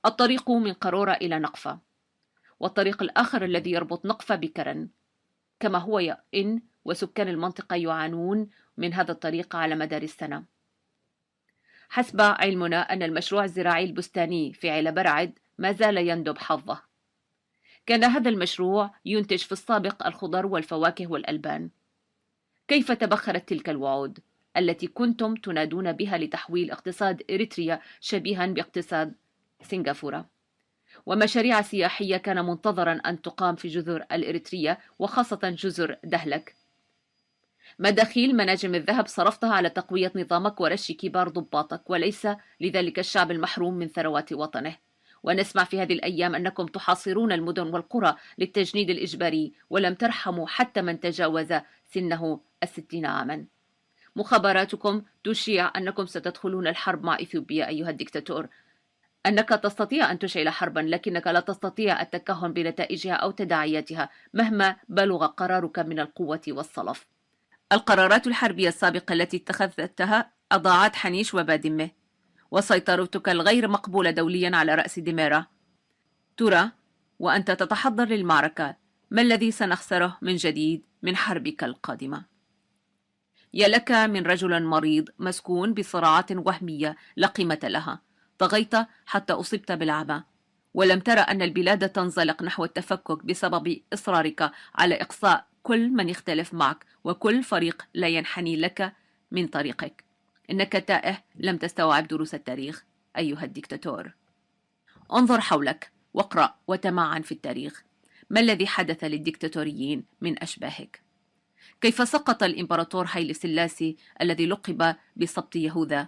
الطريق من قارورة إلى نقفة، والطريق الآخر الذي يربط نقفة بكرن كما هو وسكان المنطقة يعانون من هذا الطريق على مدار السنة. حسب علمنا أن المشروع الزراعي البستاني في عيلة برعد ما زال يندب حظه. كان هذا المشروع ينتج في السابق الخضر والفواكه والألبان. كيف تبخرت تلك الوعود التي كنتم تنادون بها لتحويل اقتصاد إريتريا شبيها باقتصاد سنغافورة؟ ومشاريع سياحية كان منتظرا أن تقام في جزر الإريترية وخاصة جزر دهلك. مداخيل مناجم الذهب صرفتها على تقوية نظامك ورش كبار ضباطك، وليس لذلك الشعب المحروم من ثروات وطنه. ونسمع في هذه الأيام أنكم تحاصرون المدن والقرى للتجنيد الإجباري، ولم ترحموا حتى من تجاوز سنه 60 عاما. مخابراتكم تشيع أنكم ستدخلون الحرب مع إثيوبيا أيها الدكتاتور، أنك تستطيع أن تشعل حربا لكنك لا تستطيع التكهن بنتائجها أو تداعياتها مهما بلغ قرارك من القوة والصلف. القرارات الحربية السابقة التي اتخذتها أضاعت حنيش وبادمه، وسيطرتك الغير مقبولة دوليا على رأس دميرة. ترى وأنت تتحضر للمعركة ما الذي سنخسره من جديد من حربك القادمة؟ يا لك من رجل مريض مسكون بصراعات وهمية لا قيمة لها. طغيت حتى أصبت بالعمى، ولم ترى أن البلاد تنزلق نحو التفكك بسبب إصرارك على إقصاء كل من يختلف معك وكل فريق لا ينحني لك من طريقك. إنك تائه، لم تستوعب دروس التاريخ أيها الدكتاتور. انظر حولك واقرأ وتمعن في التاريخ. ما الذي حدث للدكتاتوريين من أشباهك؟ كيف سقط الإمبراطور هايلي سلاسي الذي لقب بسبط يهوذا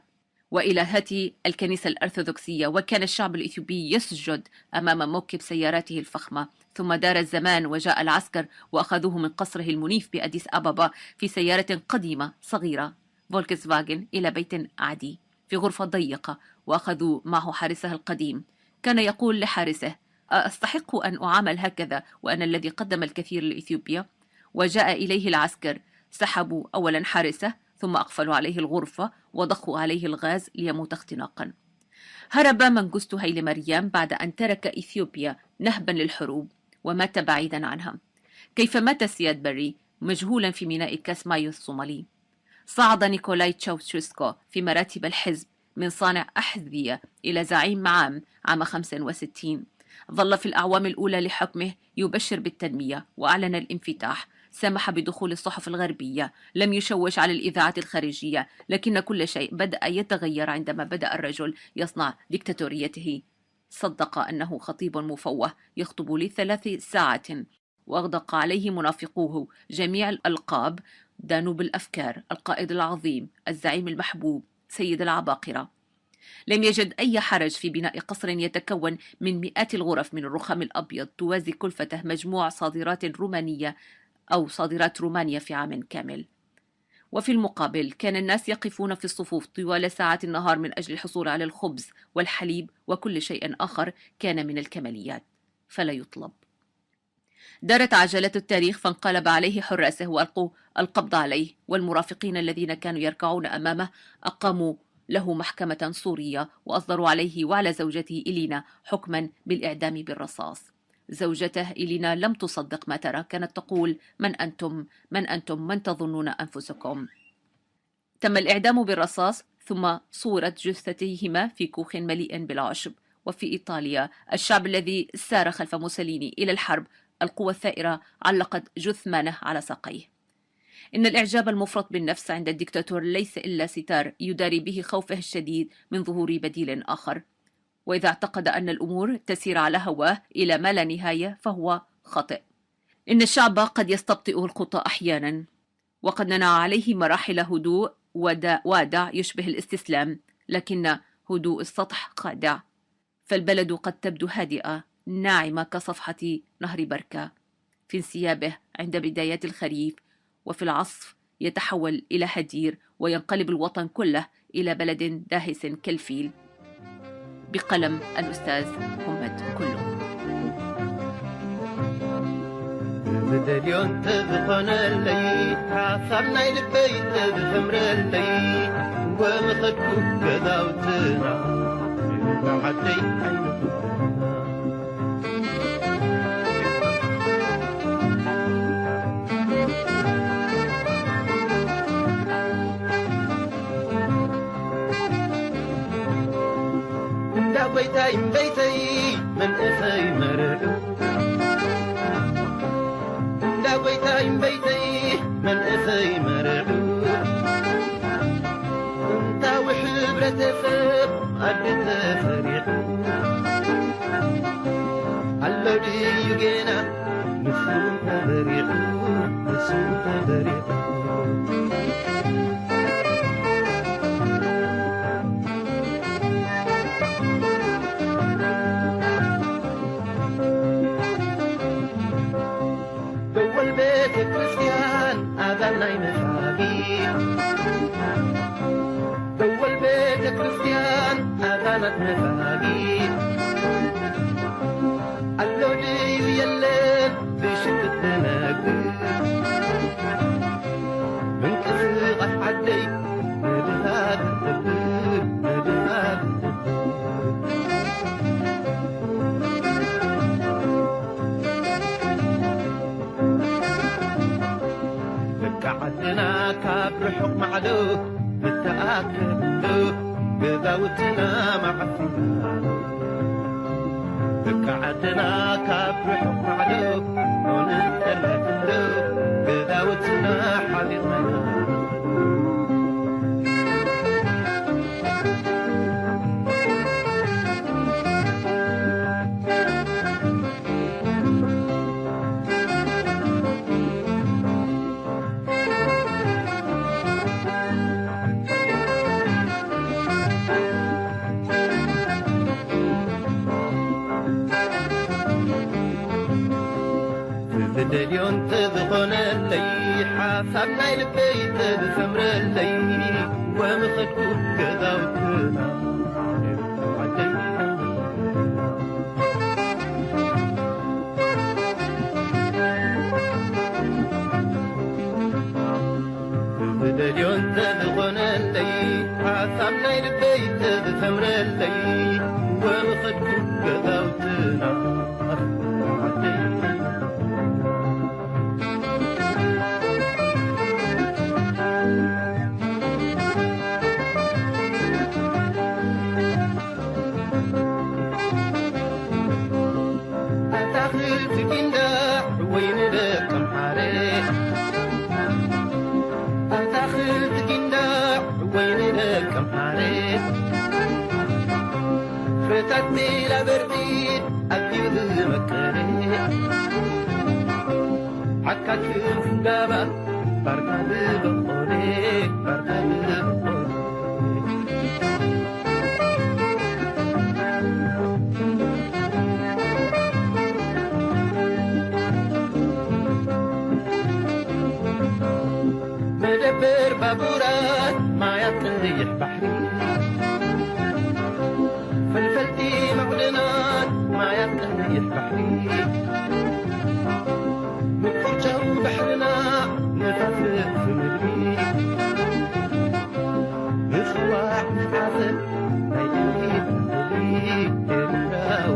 وإلهته الكنيسة الأرثوذكسية، وكان الشعب الإثيوبي يسجد أمام موكب سياراته الفخمة، ثم دار الزمان وجاء العسكر وأخذوه من قصره المنيف بأديس أبابا في سيارة قديمة صغيرة فولكس فاجن إلى بيت عادي في غرفة ضيقة، وأخذوا معه حارسه القديم. كان يقول لحارسه: أستحق أن أعامل هكذا وأنا الذي قدم الكثير لإثيوبيا؟ وجاء إليه العسكر، سحبوا أولا حارسه ثم أقفلوا عليه الغرفة وضخوا عليه الغاز ليموت اختناقا. هرب منجستو هايلي مريم بعد أن ترك إثيوبيا نهبا للحروب ومات بعيدا عنها. كيف مات سياد بري مجهولا في ميناء كاسمايو الصومالي؟ صعد نيكولاي تشاوشسكو في مراتب الحزب من صانع أحذية إلى زعيم عام 65. ظل في الأعوام الأولى لحكمه يبشر بالتنمية وأعلن الانفتاح، سمح بدخول الصحف الغربية، لم يشوش على الإذاعات الخارجية، لكن كل شيء بدأ يتغير عندما بدأ الرجل يصنع ديكتاتوريته. صدق أنه خطيب مفوه يخطب ل3 ساعات، وأغدق عليه منافقوه جميع الألقاب: دانوب الأفكار، القائد العظيم، الزعيم المحبوب، سيد العباقرة. لم يجد أي حرج في بناء قصر يتكون من مئات الغرف من الرخام الأبيض توازي كلفته مجموع صادرات رومانية أو صادرات رومانيا في عام كامل. وفي المقابل كان الناس يقفون في الصفوف طوال ساعات النهار من أجل الحصول على الخبز والحليب وكل شيء آخر كان من الكماليات فلا يطلب. دارت عجلة التاريخ فانقلب عليه حراسه وألقوا القبض عليه، والمرافقين الذين كانوا يركعون أمامه أقاموا له محكمة صورية وأصدروا عليه وعلى زوجته إلينا حكما بالإعدام بالرصاص. زوجته إلينا لم تصدق ما ترى، كانت تقول: من أنتم؟ من أنتم؟ من تظنون أنفسكم؟ تم الإعدام بالرصاص، ثم صورت جثتيهما في كوخ مليء بالعشب. وفي إيطاليا الشعب الذي سار خلف موسوليني إلى الحرب، القوى الثائرة علقت جثمانه على ساقيه. إن الإعجاب المفرط بالنفس عند الدكتاتور ليس إلا ستار يداري به خوفه الشديد من ظهور بديل آخر، وإذا اعتقد أن الأمور تسير على هواه إلى ما لا نهاية فهو خاطئ. إن الشعب قد يستبطئ الخطى أحيانا، وقد ننع عليه مراحل هدوء وادع يشبه الاستسلام، لكن هدوء السطح خادع. فالبلد قد تبدو هادئة ناعمة كصفحة نهر بركة في انسيابه عند بدايات الخريف، وفي العصف يتحول إلى هدير وينقلب الوطن كله إلى بلد داهس كالفيل. بقلم الأستاذ همت كله. بدليون تبقون اللي حصرنا البيت بخمر اللي ومخدكو كذاوتنا بعدي عينكو. بيتي بيتي من أخي مرعو، لا بيتي بيتي من أخي مرعو، انت وحبرة فب عدت فريعو، الذي يجينا نسوم تبريعو نسوم تبريعو. كريستيان أذان مفاقي، دول بيت كريستيان أذانت مفاقي، اللولي في الليل بشدة تناقي، من كسر عدي نبهات الدبور نبهات عدنا كابر حكم عدو نتأكد له بذوتنا معفنا، عدنا كابر حكم عدو ونتأكد له قداوتنا حبيبنا بدليون تذغن اللي حسبنا البيت بسمر اللي ومخدكو كذا وكذا بدليون تذغن اللي حسبنا البيت بسمر اللي ومخدكو كذا وكذا فتاتني لبرقيد أبيض مكاني حكاك فندابة بركب بقولي بركب بقولي مدبر بابورات ما يطيح بحري فلفلتي معلنات ما يطيح بحري مكفر جو بحرنا نفافر في مدري نخوع نحاسب هيدي بحري تراو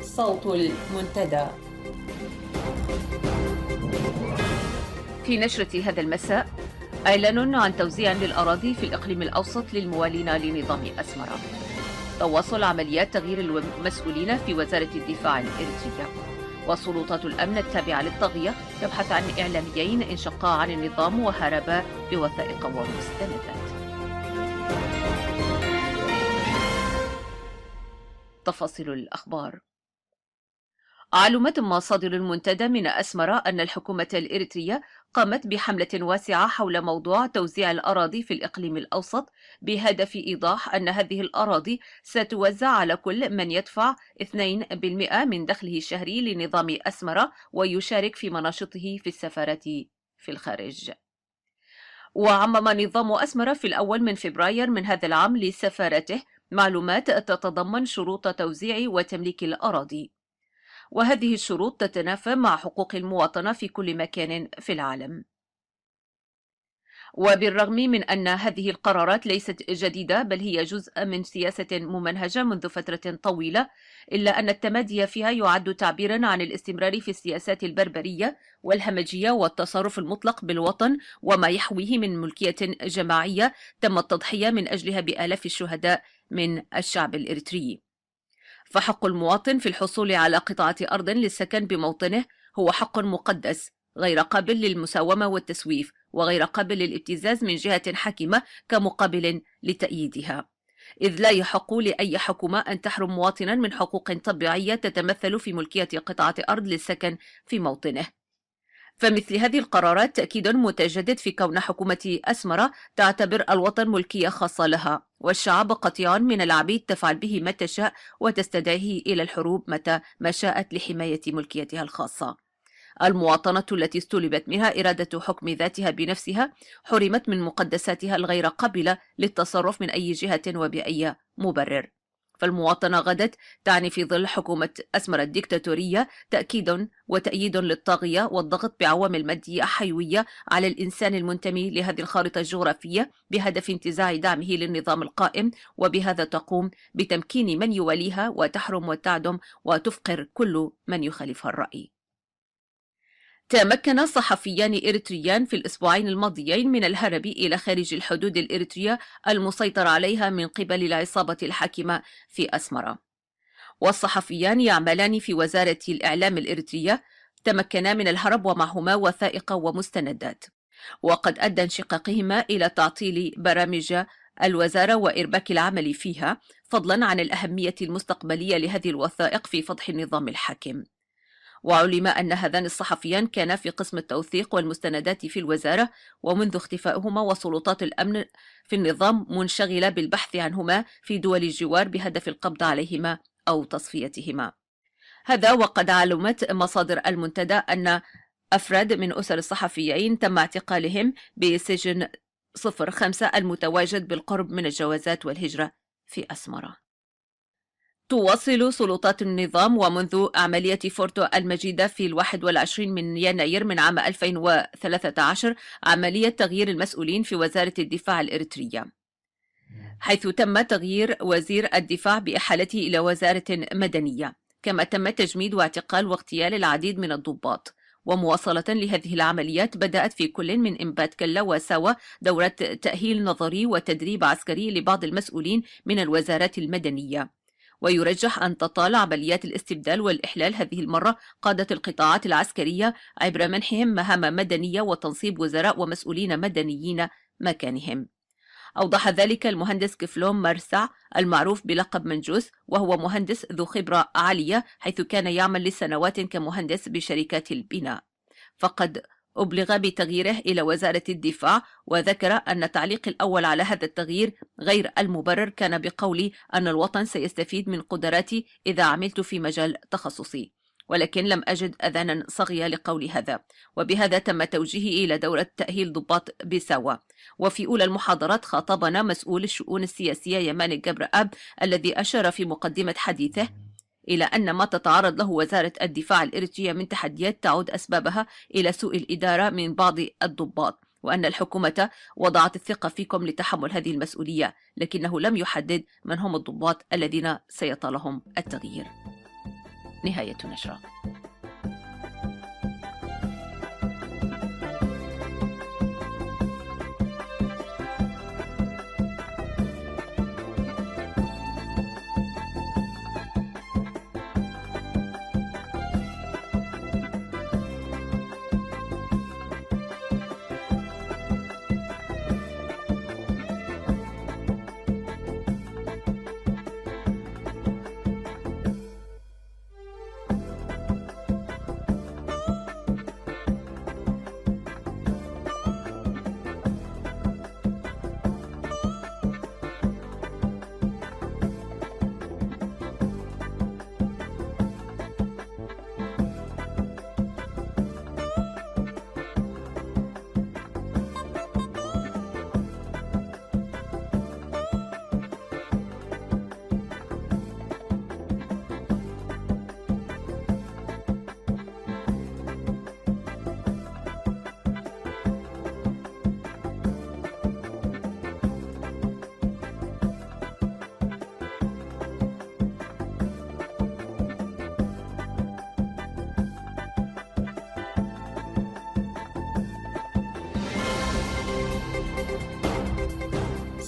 صوت المنتدى. في نشرة هذا المساء إعلان عن توزيع للأراضي في الإقليم الأوسط للموالين لنظام أسمرة. تواصل عمليات تغيير المسؤولين في وزارة الدفاع الإريترية. وسلطات الأمن التابعة للطاغية تبحث عن إعلاميين انشقا عن النظام وهربا بوثائق ومستندات. تفاصيل الأخبار. علومات مصادر المنتدى من أسمرة أن الحكومة الإريترية قامت بحملة واسعة حول موضوع توزيع الأراضي في الإقليم الأوسط بهدف إيضاح أن هذه الأراضي ستوزع على كل من يدفع 2% من دخله الشهري لنظام أسمرة ويشارك في مناشطه في السفارة في الخارج. وعمم نظام أسمرة في الأول من فبراير من هذا العام لسفارته معلومات تتضمن شروط توزيع وتمليك الأراضي، وهذه الشروط تتنافى مع حقوق المواطنة في كل مكان في العالم. وبالرغم من أن هذه القرارات ليست جديدة بل هي جزء من سياسة ممنهجة منذ فترة طويلة، إلا أن التمادي فيها يعد تعبيرا عن الاستمرار في السياسات البربرية والهمجية والتصرف المطلق بالوطن وما يحويه من ملكية جماعية تم التضحية من أجلها بآلاف الشهداء من الشعب الإريتري. فحق المواطن في الحصول على قطعة أرض للسكن بموطنه هو حق مقدس غير قابل للمساومة والتسويف وغير قابل للابتزاز من جهة حاكمة كمقابل لتأييدها، إذ لا يحق لأي حكومة أن تحرم مواطنا من حقوق طبيعية تتمثل في ملكية قطعة أرض للسكن في موطنه. فمثل هذه القرارات تأكيد متجدد في كون حكومة أسمرة تعتبر الوطن ملكية خاصة لها، والشعب قطيع من العبيد تفعل به ما تشاء وتستدعيه إلى الحروب متى ما شاءت لحماية ملكيتها الخاصة. المواطنة التي استلبت منها إرادة حكم ذاتها بنفسها حرمت من مقدساتها الغير قابلة للتصرف من أي جهة وبأي مبرر. فالمواطنة غدت تعني في ظل حكومة أسمر الديكتاتورية تأكيد وتأييد للطاغية والضغط بعوامل مادية حيوية على الإنسان المنتمي لهذه الخارطة الجغرافية بهدف انتزاع دعمه للنظام القائم، وبهذا تقوم بتمكين من يواليها وتحرم وتعدم وتفقر كل من يخالفها الرأي. تمكن صحفيان إريتريان في الأسبوعين الماضيين من الهرب إلى خارج الحدود الإريترية المسيطر عليها من قبل العصابة الحاكمة في أسمرة. والصحفيان يعملان في وزارة الإعلام الإريترية تمكنا من الهرب ومعهما وثائق ومستندات، وقد أدى انشقاقهما إلى تعطيل برامج الوزارة وإرباك العمل فيها، فضلا عن الأهمية المستقبلية لهذه الوثائق في فضح النظام الحاكم. وعلم أن هذان الصحفيان كانا في قسم التوثيق والمستندات في الوزارة، ومنذ اختفائهما وسلطات الأمن في النظام منشغلة بالبحث عنهما في دول الجوار بهدف القبض عليهما أو تصفيتهما. هذا وقد علمت مصادر المنتدى أن أفراد من أسر الصحفيين تم اعتقالهم بسجن 05 المتواجد بالقرب من الجوازات والهجرة في أسمرة. تواصل سلطات النظام ومنذ عملية فورتو المجيدة في 21 من يناير من عام 2013 عملية تغيير المسؤولين في وزارة الدفاع الإريترية، حيث تم تغيير وزير الدفاع بإحالته إلى وزارة مدنية، كما تم تجميد واعتقال واغتيال العديد من الضباط. ومواصلة لهذه العمليات بدأت في كل من إنبات كلا وساوى دورة تأهيل نظري وتدريب عسكري لبعض المسؤولين من الوزارات المدنية. ويرجح أن تطال عمليات الاستبدال والإحلال هذه المرة قادة القطاعات العسكرية عبر منحهم مهام مدنية وتنصيب وزراء ومسؤولين مدنيين مكانهم. أوضح ذلك المهندس كفلوم مرسع المعروف بلقب منجوس، وهو مهندس ذو خبرة عالية حيث كان يعمل لسنوات كمهندس بشركات البناء، فقد أبلغ بتغييره إلى وزارة الدفاع. وذكر أن التعليق الأول على هذا التغيير غير المبرر كان بقول أن الوطن سيستفيد من قدراتي إذا عملت في مجال تخصصي، ولكن لم أجد أذانا صغية لقول هذا. وبهذا تم توجيهي إلى دورة تأهيل ضباط بساوة. وفي أولى المحاضرات خاطبنا مسؤول الشؤون السياسية يمان جبر أب الذي أشار في مقدمة حديثه إلى أن ما تتعرض له وزارة الدفاع الإريترية من تحديات تعود أسبابها إلى سوء الإدارة من بعض الضباط، وأن الحكومة وضعت الثقة فيكم لتحمل هذه المسؤولية، لكنه لم يحدد من هم الضباط الذين سيطالهم التغيير. نهاية نشرة.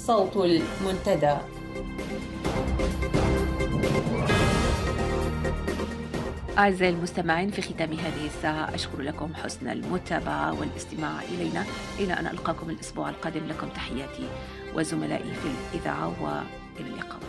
صوت المنتدى. أعزائي المستمعين، في ختام هذه الساعة أشكر لكم حسن المتابعة والاستماع إلينا. إلى أن ألقاكم الأسبوع القادم، لكم تحياتي وزملائي في الإذاعة، وإلى اللقاء.